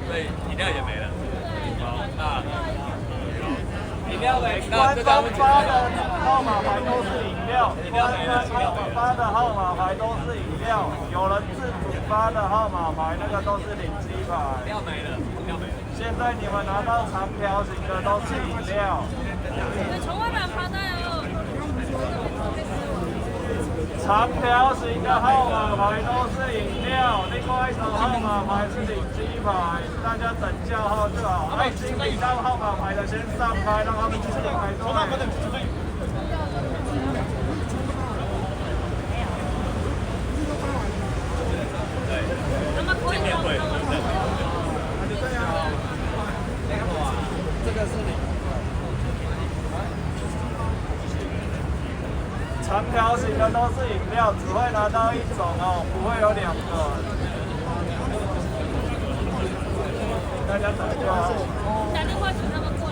对，饮料也没了。好，饮料没。官方发的号码牌都是饮料，官方发的号码牌都是饮料，有人自主发的号码牌那个都是领鸡牌。饮料没了，饮料没了。现在你们拿到长条形的都是饮料。从外面发的哟。长条形的号码牌都是饮料，另外一种号码牌是领鸡牌，大家等叫号就好。已经领到号码牌的先上拍，让他们继续排队。见面会，这个是你。长条形的都是饮料，只会拿到一种哦，不会有两个。大家等就好。打电话请他们过